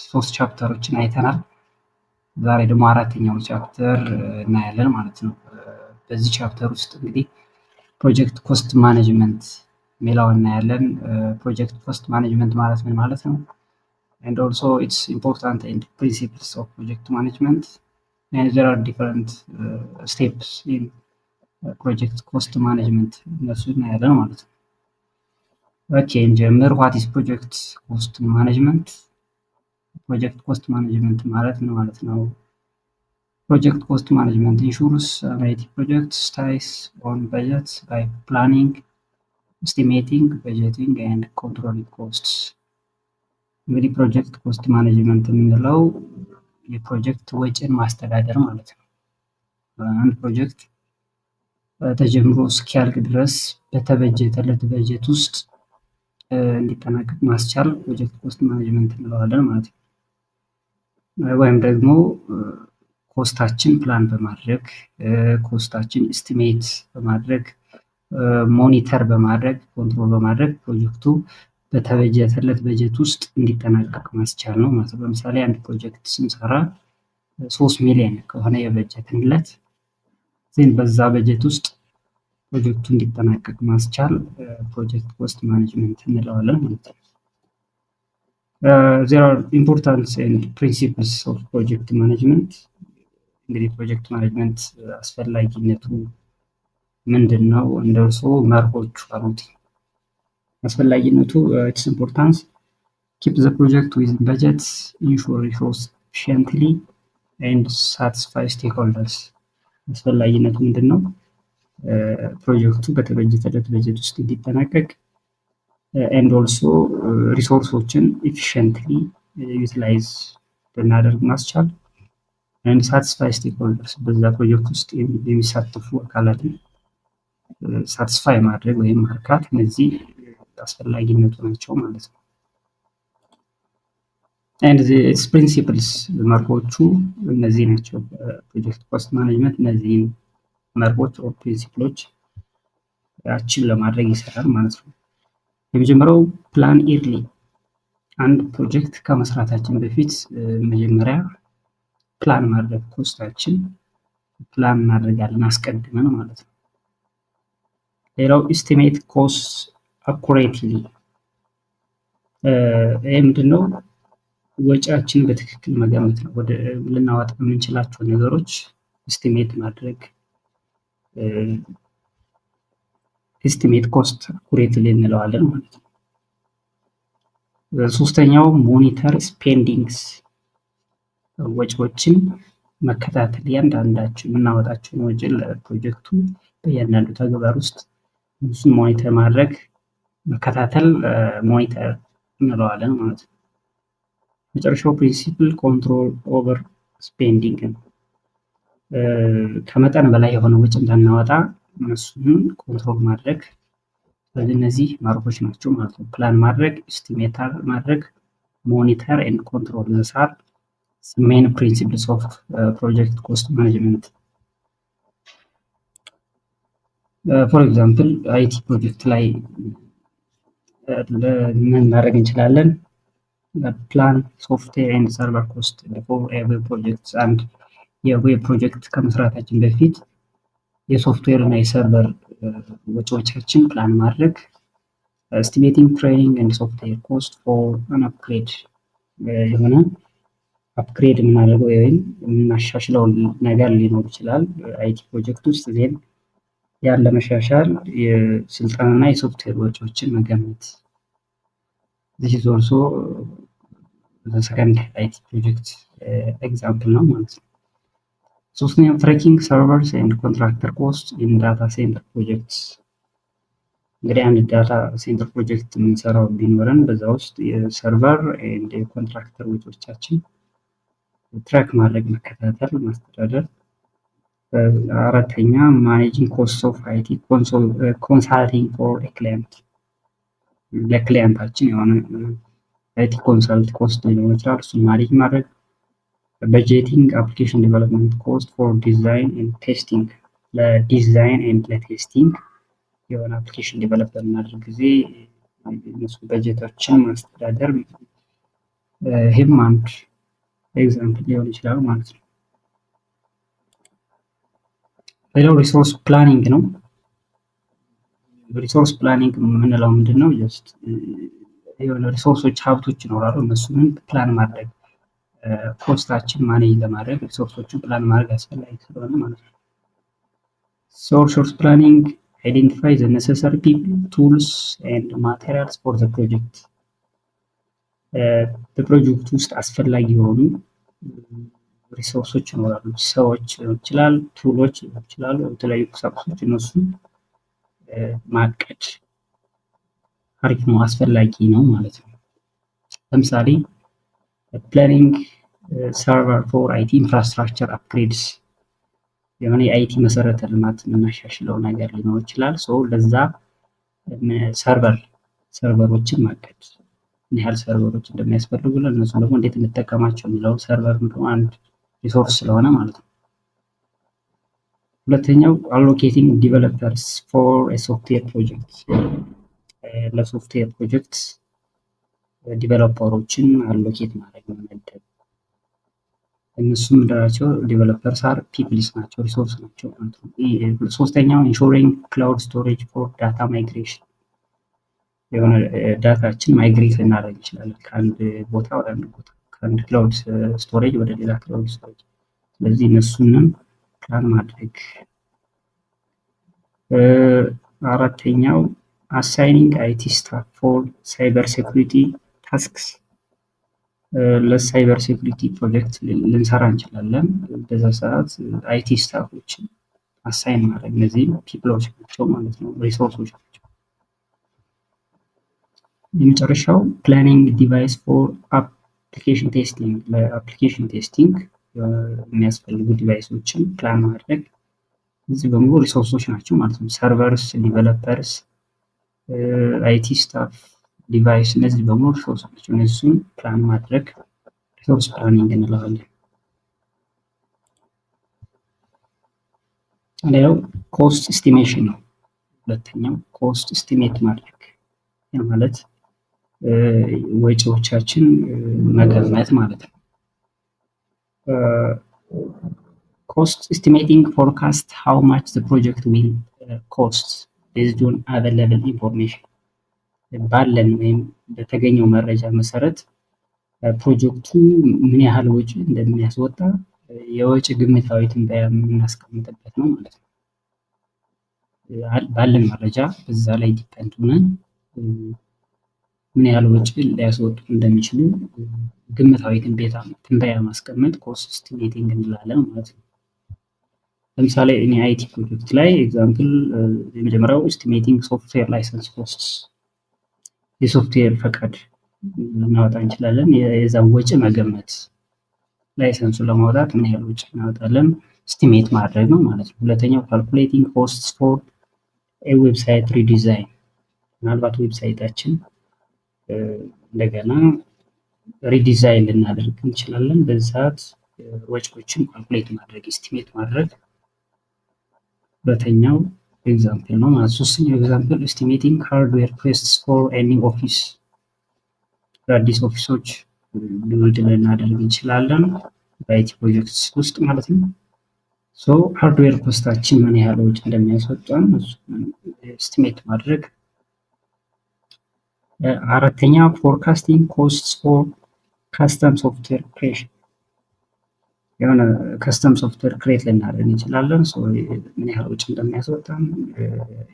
ሶስት ቻፕተሮችን አይተናል። ዛሬ ደግሞ አራተኛው ቻፕተር እናያለን ማለት ነው። በዚህ ቻፕተር ውስጥ እንግዲህ ፕሮጀክት ኮስት ማኔጅመንት የሚለውን እናያለን። ፕሮጀክት ኮስት ማኔጅመንት ማለት ምን ማለት ነው? and also its important and principles of project management, and there are different steps in project cost management እነሱ እናያለን ማለት ነው። ኦኬ እንጀምር። what is project cost management? project cost management ማለት ምን ማለት ነው? project cost management ensures IT projects stays on budget by planning, estimating, budgeting and controlling costs. እንግዲህ ፕሮጀክት ኮስት ማኔጅመንት የምንለው የፕሮጀክት ወጪን ማስተዳደር ማለት ነው። አንድ ፕሮጀክት ተጀምሮ እስኪያልቅ ድረስ በተበጀተለት በጀት ውስጥ እንዲጠናቀቅ ማስቻል ፕሮጀክት ኮስት ማኔጅመንት እንለዋለን ማለት ነው። ወይም ደግሞ ኮስታችን ፕላን በማድረግ ኮስታችን ኤስቲሜት በማድረግ ሞኒተር በማድረግ ኮንትሮል በማድረግ ፕሮጀክቱ በተበጀተለት በጀት ውስጥ እንዲጠናቀቅ ማስቻል ነው ማለት ነው። ለምሳሌ አንድ ፕሮጀክት ስንሰራ 3 ሚሊዮን ከሆነ የበጀትንለት ዜን በዛ በጀት ውስጥ ፕሮጀክቱ እንዲጠናቀቅ ማስቻል ፕሮጀክት ኮስት ማኔጅመንት እንለዋለን ማለት ነው። there are important and principles of project management። እንግዲህ ፕሮጀክት ማኔጅመንት አስፈላጊነቱ ምንድን ነው? እንደርሶ መርሆቹ አሉት። አስፈላጊነቱ its importance keep the project within budget, ensure resource efficiently and satisfy stakeholders። አስፈላጊነቱ ምንድን ነው? ፕሮጀክቱ በተበጀተለት በጀት ውስጥ እንዲጠናቀቅ and also ሪሶርሶችን efficiently utilize ልናደርግ ማስቻል and satisfy stakeholders በዛ ፕሮጀክት ውስጥ የሚሳተፉ አካላትን ሳቲስፋይ ማድረግ ወይም ማርካት እነዚህ አስፈላጊነቱ ናቸው ማለት ነው። and its principles መርሆቹ እነዚህ ናቸው። ፕሮጀክት ኮስት ማኔጅመንት እነዚህ መርሆች ኦር ፕሪንሲፕሎች አቺቭ ለማድረግ ይሰራል ማለት ነው። የመጀመሪያው ፕላን ኢርሊ። አንድ ፕሮጀክት ከመስራታችን በፊት መጀመሪያ ፕላን ማድረግ ኮስታችን ፕላን እናደርጋለን አስቀድመን ማለት ነው። ሌላው ኤስቲሜት ኮስት አኩሬትሊ። ይሄ ምንድነው? ወጪያችን በትክክል መገመት ነው። ወደ ልናወጣ የምንችላቸው ነገሮች ኤስቲሜት ማድረግ ኤስቲሜት ኮስት አኩሬትሊ እንለዋለን ማለት ነው። ሶስተኛው ሞኒተር ስፔንዲንግስ። ወጪዎችን መከታተል እያንዳንዳችን የምናወጣቸውን ወጪ ለፕሮጀክቱ በእያንዳንዱ ተግባር ውስጥ እሱን ሞኒተር ማድረግ መከታተል ሞኒተር እንለዋለን ማለት ነው። መጨረሻው ፕሪንሲፕል ኮንትሮል ኦቨር ስፔንዲንግ ነው። ከመጠን በላይ የሆነ ወጪ እንዳናወጣ እነሱን ኮንትሮል ማድረግ። ስለዚህ እነዚህ መርሆች ናቸው ማለት ነው። ፕላን ማድረግ፣ ኤስቲሜት ማድረግ፣ ሞኒተር ኤንድ ኮንትሮል ዘሳር ሜን ፕሪንሲፕልስ ኦፍ ፕሮጀክት ኮስት ማኔጅመንት። ፎር ኤግዛምፕል አይቲ ፕሮጀክት ላይ ምን ማድረግ እንችላለን? ፕላን ሶፍትዌር ኤንድ ሰርቨር ኮስት ፎር ኤቭሪ ፕሮጀክት። አንድ የዌብ ፕሮጀክት ከመስራታችን በፊት የሶፍትዌር እና የሰርቨር ወጪዎቻችን ፕላን ማድረግ። ኤስቲሜቲንግ ትሬኒንግ ኤንድ ሶፍትዌር ኮስት ፎር አን አፕግሬድ። የሆነ አፕግሬድ የምናደርገው ወይም የምናሻሽለው ነገር ሊኖር ይችላል አይቲ ፕሮጀክት ውስጥ ዜን ያን ለመሻሻል የስልጠናና የሶፍትዌር ወጪዎችን መገመት። this is also the second IT project example ነው ማለት ነው። ሶስተኛው ትሬኪንግ ሰርቨርስ ኤንድ ኮንትራክተር ኮስት ኢን ዳታ ሴንተር ፕሮጀክትስ። እንግዲህ አንድ ዳታ ሴንተር ፕሮጀክት የምንሰራው ቢኖረን በዛ ውስጥ የሰርቨር ኤንድ የኮንትራክተር ወጪዎቻችን ትራክ ማድረግ መከታተል ማስተዳደር። አራተኛ ማኔጂንግ ኮስት ኦፍ አይቲ ኮንሳልቲንግ ፎር ክላይንት። ለክላይንታችን የሆነ አይቲ ኮንሰልት ኮስት ሊሆን ይችላል እሱን ማኔጅ ማድረግ። በጀቲንግ አፕሊኬሽን ዴቨሎፕመንት ኮስት ፎር ዲዛይን ኤንድ ቴስቲንግ። ለዲዛይን ኤንድ ለቴስቲንግ የሆነ አፕሊኬሽን ዴቨሎፕ በምናደርግ ጊዜ እነሱ በጀቶችን ማስተዳደር ይህም አንድ ኤግዛምፕል ሊሆን ይችላል ማለት ነው። ሌላው ሪሶርስ ፕላኒንግ ነው። ሪሶርስ ፕላኒንግ የምንለው ምንድን ነው? ጀስት የሆነ ሪሶርሶች ሀብቶች ይኖራሉ። እነሱንም ፕላን ማድረግ ኮስታችን ማኔጅ ለማድረግ ሪሶርሶችን ፕላን ማድረግ አስፈላጊ ስለሆነ ማለት ነው። ሪሶርስ ፕላኒንግ አይዴንቲፋይ ዘ ነሰሰሪ ፒፕል ቱልስ ኤንድ ማቴሪያልስ ፎር ዘ ፕሮጀክት። በፕሮጀክት ውስጥ አስፈላጊ የሆኑ ሪሶርሶች ይኖራሉ። ሰዎች ሊሆን ይችላል፣ ቱሎች ሊሆን ይችላሉ፣ የተለያዩ ቁሳቁሶች እነሱን ማቀድ አሪፍ ነው፣ አስፈላጊ ነው ማለት ነው። ለምሳሌ ፕላኒንግ ሰርቨር ፎር አይቲ ኢንፍራስትራክቸር አፕግሬድስ፣ የሆነ የአይቲ መሰረተ ልማት የምናሻሽለው ነገር ሊኖር ይችላል። ለዛ ሰርቨሮችን ማቀድ፣ ምን ያህል ሰርቨሮች እንደሚያስፈልጉልን እነሱ ደግሞ እንዴት እንጠቀማቸው የሚለው ሰርቨር አንድ ሪሶርስ ስለሆነ ማለት ነው። ሁለተኛው አሎኬቲንግ ዲቨሎፐርስ ፎር ሶፍትዌር ፕሮጀክት፣ ለሶፍትዌር ፕሮጀክት ዲቨሎፐሮችን አሎኬት ማድረግ መመደብ። እነሱም ምንድናቸው? ዲቨሎፐርስ አር ፒፕልስ ናቸው፣ ሪሶርስ ናቸው ማለት ነው። ሶስተኛው ኢንሹሪንግ ክላውድ ስቶሬጅ ፎር ዳታ ማይግሬሽን፣ የሆነ ዳታችን ማይግሬት ልናደርግ እንችላለን ከአንድ ቦታ ወደ አንድ ቦታ፣ ከአንድ ክላውድ ስቶሬጅ ወደ ሌላ ክላውድ ስቶሬጅ። ስለዚህ እነሱንም ፕላን ማድረግ። አራተኛው አሳይኒንግ አይቲ ስታፍ ፎር ሳይበር ሴኩሪቲ ታስክስ፣ ለሳይበር ሴኩሪቲ ፕሮጀክት ልንሰራ እንችላለን። በዛ ሰዓት አይቲ ስታፎችን አሳይን ማድረግ፣ እነዚህም ፒፕሎች ናቸው ማለት ነው፣ ሪሶርሶች ናቸው። የመጨረሻው ፕላኒንግ ዲቫይስ ፎር አፕሊኬሽን ቴስቲንግ፣ ለአፕሊኬሽን ቴስቲንግ የሚያስፈልጉ ዲቫይሶችን ፕላን ማድረግ። እዚህ በሙሉ ሪሶርሶች ናቸው ማለት ነው። ሰርቨርስ፣ ዲቨሎፐርስ፣ አይቲ ስታፍ፣ ዲቫይስ፣ እነዚህ በሙሉ ሪሶርስ ናቸው። እነሱን ፕላን ማድረግ ሪሶርስ ፕላኒንግ እንለዋለን። ሌላው ኮስት ኤስቲሜሽን ነው። ሁለተኛው ኮስት ኤስቲሜት ማድረግ ማለት ወጪዎቻችን መገመት ማለት ነው። ኮስት ኤስቲሜቲንግ ፎርካስት ሃው ማች ዘ ፕሮጀክት ዊል ኮስት ቤዝድ ኦን አቬለብል ኢንፎርሜሽን፣ ባለን ወይም በተገኘው መረጃ መሰረት ፕሮጀክቱ ምን ያህል ወጪ እንደሚያስወጣ የወጪ ግምታዊ ትንበያ የምናስቀምጥበት ነው ማለት ነው። ባለን መረጃ በዛ ላይ ዲፔንድ ሆነን ምን ያህል ወጪ ሊያስወጡ እንደሚችሉ ግምታዊ ትንበያ ማስቀመጥ ኮስት ኤስቲሜቲንግ እንላለን ማለት ነው። ለምሳሌ እኔ አይቲ ፕሮጀክት ላይ ኤግዛምፕል የመጀመሪያው ኤስቲሜቲንግ ሶፍትዌር ላይሰንስ ኮስትስ፣ የሶፍትዌር ፈቃድ ልናወጣ እንችላለን። የዛን ወጪ መገመት፣ ላይሰንሱን ለማውጣት ምን ያህል ወጪ እናወጣለን ኤስቲሜት ማድረግ ነው ማለት ነው። ሁለተኛው ካልኩሌቲንግ ኮስትስ ፎር ዌብሳይት ሪዲዛይን፣ ምናልባት ዌብሳይታችን እንደገና ሪዲዛይን ልናደርግ እንችላለን። በዚህ ሰዓት ወጪዎችን ካልኩሌት ማድረግ፣ ኤስቲሜት ማድረግ ሁለተኛው ኤግዛምፕል ነው ማለት። ሶስተኛው ኤግዛምፕል ኤስቲሜቲንግ ሃርድዌር ኮስትስ ፎር ኤኒ ኦፊስ፣ አዲስ ኦፊሶች ቢልድ ልናደርግ እንችላለን በአይቲ ፕሮጀክትስ ውስጥ ማለት ነው። ሃርድዌር ኮስታችን ምን ያህል ወጪ እንደሚያስወጣን ኤስቲሜት ማድረግ። አራተኛ ፎርካስቲንግ ኮስትስ ፎር ካስተም ሶፍትዌር ክሬሽን፣ የሆነ ከስተም ሶፍትዌር ክሬት ልናደርግ እንችላለን። ምን ያህል ወጪ እንደሚያስወጣን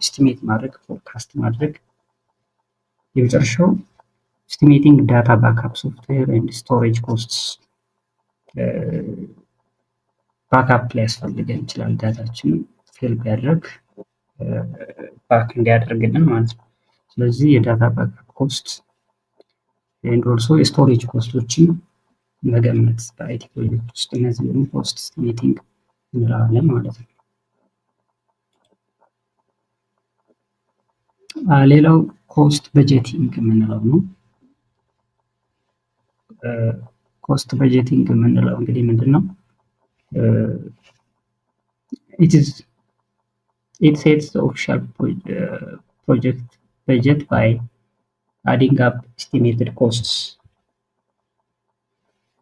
ኤስቲሜት ማድረግ፣ ፎርካስት ማድረግ። የመጨረሻው ኤስቲሜቲንግ ዳታ ባክአፕ ሶፍትዌር ኤንድ ስቶሬጅ ኮስትስ፣ ባክአፕ ሊያስፈልገን ይችላል። ዳታችን ፌል ቢያደርግ ባክ እንዲያደርግልን ማለት ነው። ስለዚህ የዳታ ባክአፕ ኮስት ኤንድ ኦልሶ የስቶሬጅ ኮስቶችን መገመት በአይቲ ፕሮጀክት ውስጥ እነዚህ ደግሞ ኮስት ኤስቲሜቲንግ እንላለን ማለት ነው። ሌላው ኮስት በጀቲንግ የምንለው ነው። ኮስት በጀቲንግ የምንለው እንግዲህ ምንድን ነው? it sets the official project budget by adding up estimated costs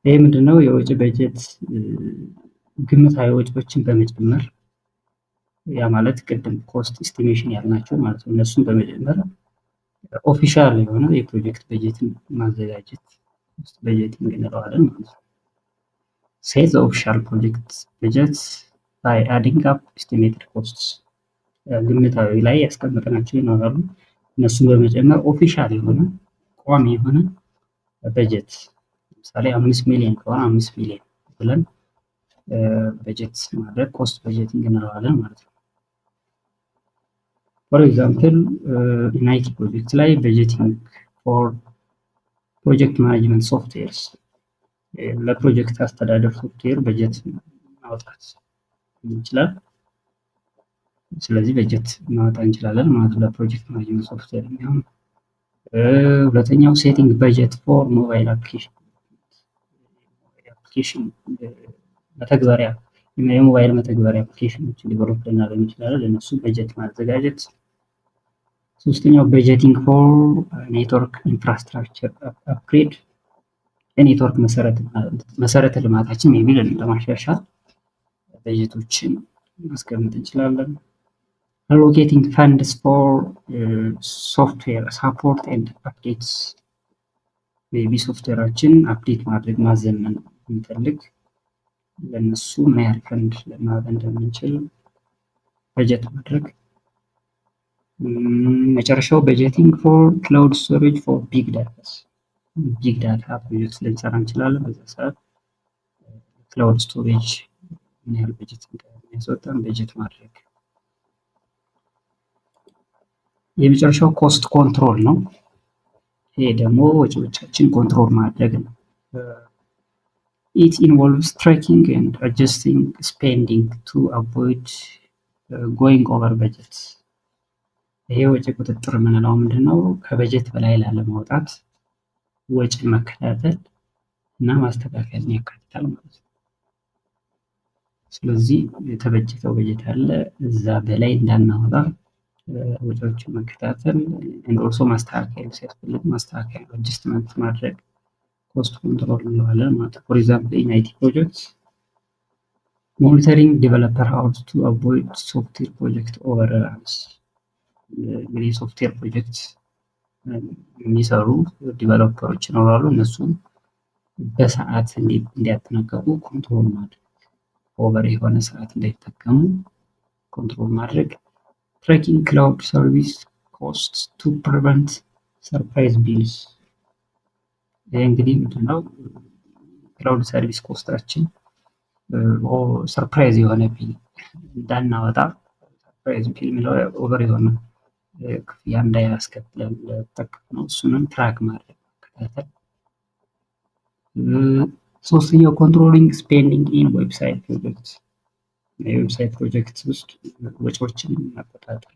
ይህ ምንድነው? የወጪ በጀት ግምታዊ ወጪዎችን በመጨመር ያ ማለት ቅድም ኮስት ኢስቲሜሽን ያልናቸው ማለት ነው። እነሱን በመጨመር ኦፊሻል የሆነ የፕሮጀክት በጀትን ማዘጋጀት ኮስት በጀቲንግ እንለዋለን ማለት ነው። ሴት ኦፊሻል ፕሮጀክት በጀት ባይ አዲንግ አፕ ኤስቲሜትድ ኮስትስ ግምታዊ ላይ ያስቀመጥናቸው ይኖራሉ። እነሱን በመጨመር ኦፊሻል የሆነ ቋሚ የሆነ በጀት ለምሳሌ 5 ሚሊዮን ከሆነ 5 ሚሊዮን ብለን በጀት ማድረግ ኮስት በጀቲንግ እንለዋለን ማለት ነው። ፎር ኤግዛምፕል ኢንአይቲ ፕሮጀክት ላይ በጀቲንግ ፎር ፕሮጀክት ማኔጅመንት ሶፍትዌርስ ለፕሮጀክት አስተዳደር ሶፍትዌር በጀት ማውጣት ይችላል። ስለዚህ በጀት ማውጣት እንችላለን ማለት ነው ለፕሮጀክት ማኔጅመንት ሶፍትዌር የሚሆን። ሁለተኛው ሴቲንግ በጀት ፎር ሞባይል አፕሊኬሽን መተግበሪያ የሞባይል መተግበሪያ አፕሊኬሽኖችን ዲቨሎፕ ልናደርግ እንችላለን። ለእነሱ በጀት ማዘጋጀት። ሶስተኛው በጀቲንግ ፎር ኔትወርክ ኢንፍራስትራክቸር አፕግሬድ የኔትወርክ መሰረተ ልማታችን ሜቢ ለማሻሻል በጀቶችን ማስቀመጥ እንችላለን። አሎኬቲንግ ፈንድስ ፎር ሶፍትዌር ሳፖርት ኤንድ አፕዴትስ ሜቢ ሶፍትዌራችን አፕዴት ማድረግ ማዘመን የሚፈልግ ለእነሱ ምን ያህል ፈንድ ለማድረግ እንደምንችል በጀት ማድረግ። መጨረሻው በጀቲንግ ፎር ክላውድ ስቶሬጅ ፎር ቢግ ዳታ ፕሮጀክት ልንሰራ እንችላለን። በዛ ሰዓት ክላውድ ስቶሬጅ ምን ያህል በጀት እንደሚያስወጣን በጀት ማድረግ። የመጨረሻው ኮስት ኮንትሮል ነው። ይሄ ደግሞ ወጪዎቻችን ኮንትሮል ማድረግ ነው። It involves tracking and adjusting spending to avoid going over budget. ይሄ ወጪ ቁጥጥር የምንለው ምንድነው? ከበጀት በላይ ላለማውጣት ወጪን መከታተል እና ማስተካከልን ያካትታል ማለት ነው። ስለዚህ የተበጀተው በጀት አለ፣ እዛ በላይ እንዳናወጣ ወጪዎችን መከታተል and also ማስተካከል ሲያስፈልግ ማስተካከል አድጀስትመንት ማድረግ ኮስት ኮንትሮል እንለዋለን ማለት ነው። ፎር ኤግዛምፕል ኢን አይቲ ፕሮጀክትስ ሞኒተሪንግ ዴቨሎፐር ሃውስ ቱ አቮይድ ሶፍትዌር ፕሮጀክት ኦቨርራንስ። እንግዲህ ሶፍትዌር ፕሮጀክት የሚሰሩ ዲቨሎፐሮች ይኖራሉ። እነሱም በሰዓት እንዲያጠናቀቁ ኮንትሮል ማድረግ፣ ኦቨር የሆነ ሰዓት እንዳይጠቀሙ ኮንትሮል ማድረግ። ትራኪንግ ክላውድ ሰርቪስ ኮስት ቱ ፕሪቨንት ሰርፕራይዝ ቢልስ። ይህ እንግዲህ ምንድነው? ክላውድ ሰርቪስ ኮስታችን ሰርፕራይዝ የሆነ ቢል እንዳናወጣ ሰርፕራይዝ ቢል የሚለው ኦቨር የሆነ ክፍያ እንዳያስከትለን ለተጠቀምነው እሱንም ትራክ ማድረግ መከታተል። ሶስተኛው ኮንትሮሊንግ ስፔንዲንግ ኢን ዌብሳይት ፕሮጀክት፣ የዌብሳይት ፕሮጀክት ውስጥ ወጪዎችን መቆጣጠር።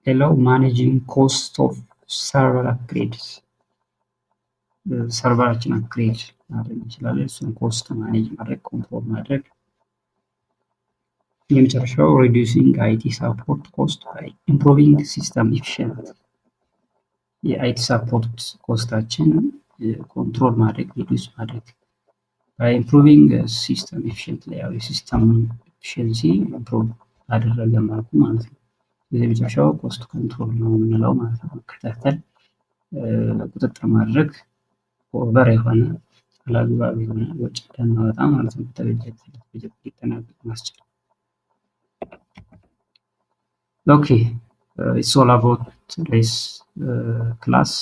ሌላው ማኔጂንግ ኮስት ኦፍ ሰርቨር አፕግሬድስ፣ ሰርቨራችን አፕግሬድ ማድረግ እንችላለን። እሱን ኮስት ማኔጅ ማድረግ ኮንትሮል ማድረግ። የመጨረሻው ሪዲዩሲንግ አይቲ ሳፖርት ኮስት ባይ ኢምፕሩቪንግ ሲስተም ኢፊሽንት፣ የአይቲ ሳፖርት ኮስታችን ኮንትሮል ማድረግ ሪዲዩስ ማድረግ ባይ ኢምፕሩቪንግ ሲስተም ኢፊሽንት ላይ ያው የሲስተሙን ኢፊሽንሲ ኢምፕሩቭ አደረገ ማለት ነው ማለት ነው። የመጨረሻው ኮስት ኮንትሮል ነው የምንለው ማለት ነው። መከታተል፣ ቁጥጥር ማድረግ ኦቨር የሆነ አላግባብ የሆነ ወጪ እንዳናወጣ ማለት ነው። በጀት ሊጠናቀቅ ማስችል። Okay, it's all about today's class.